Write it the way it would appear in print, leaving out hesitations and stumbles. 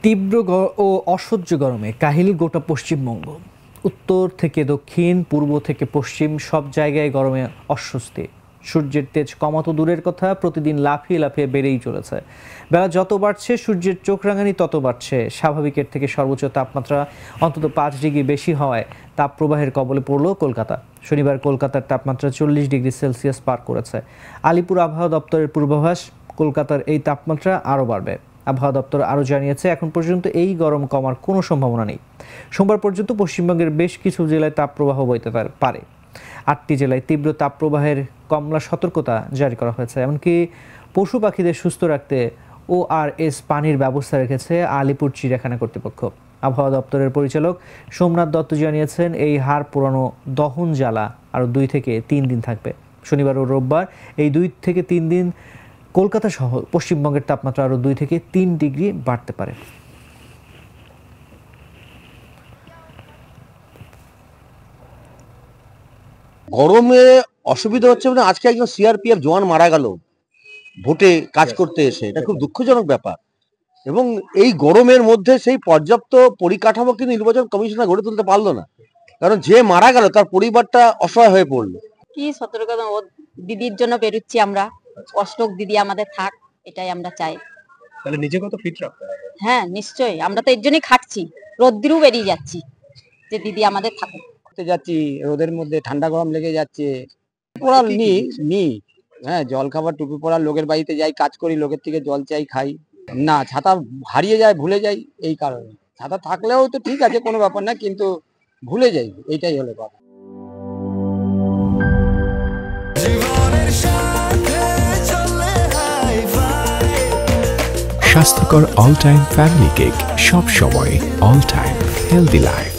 তীব্র ও অসহ্য গরমে কাহিল গোটা পশ্চিমবঙ্গ। উত্তর থেকে দক্ষিণ, পূর্ব থেকে পশ্চিম সব জায়গায় গরমে অস্বস্তি। সূর্যের তেজ কমাতো দূরের কথা, প্রতিদিন লাফিয়ে লাফিয়ে বেড়েই চলেছে। বেলা যত বাড়ছে সূর্যের চোখ রাঙানি তত বাড়ছে। স্বাভাবিকের থেকে সর্বোচ্চ তাপমাত্রা অন্তত 5 ডিগ্রি বেশি হওয়ায় তাপপ্রবাহের কবলে পড়ল কলকাতা। শনিবার কলকাতার তাপমাত্রা 40 ডিগ্রি সেলসিয়াস পার করেছে। আলিপুর আবহাওয়া দপ্তরের পূর্বাভাস, কলকাতার এই তাপমাত্রা আরও বাড়বে। আবহাওয়া দপ্তর আরও জানিয়েছে, এখন পর্যন্ত এই গরম কমার কোনো সম্ভাবনা নেই। সোমবার পর্যন্ত পশ্চিমবঙ্গের বেশ কিছু জেলায় তাপপ্রবাহ বইতে পারে। 8টি জেলায় তীব্র তাপপ্রবাহের কমলা সতর্কতা জারি করা হয়েছে। এমনকি পশু পাখিদের সুস্থ রাখতে ORS পানির ব্যবস্থা রেখেছে আলিপুর চিড়িয়াখানা কর্তৃপক্ষ। আবহাওয়া দপ্তরের পরিচালক সোমনাথ দত্ত জানিয়েছেন, এই হার পুরানো দহন জ্বালা আরও 2 থেকে 3 দিন থাকবে। শনিবার ও রোববার এই 2 থেকে 3 দিন কলকাতা সহ পশ্চিমবঙ্গের তাপমাত্রা আরও 2 থেকে 3 ডিগ্রি বাড়তে পারে। গরমে অসুবিধা হচ্ছে মানে আজকে একজন CRPF জওয়ান মারা গেল ভোটে কাজ করতে এসে, এটা খুব দুঃখজনক ব্যাপার। এবং এই গরমের মধ্যে সেই পর্যাপ্ত পরিকাঠামো কিন্তু নির্বাচন কমিশনার গড়ে তুলতে পারলো না, কারণ যে মারা গেল তার পরিবারটা অসহায় হয়ে পড়লো। কি সতর্কতা, ও দিদির জন্য বেরোচ্ছি আমরা, কষ্ট দিদি আমাদের থাক, এটাই আমরা চাই। তাহলে নিজে কত ফিট রাখতে হবে? হ্যাঁ নিশ্চয়ই, আমরা তো এর জন্যই খাটছি, রোদ্দুরেও বেরিয়ে যাচ্ছি যে দিদি আমাদের থাকুক। যাচ্ছি রোদের মধ্যে, ঠান্ডা গরম লেগে যাচ্ছে, পড়ার নি হ্যাঁ, জল খাবার টুপি পড়ার, লোকের বাড়িতে যাই, কাজ করি, লোকের থেকে জল চাই, খাই না, ছাতা হারিয়ে যায়, ভুলে যাই। এই কারণে ছাতা থাকলেও তো ঠিক আছে, কোনো ব্যাপার না, কিন্তু ভুলে যাই, এইটাই হলো কথা। স্বাস্থ্যকর অল টাইম ফ্যামিলি কেক, সব সময় অল টাইম হেলদি লাইফ।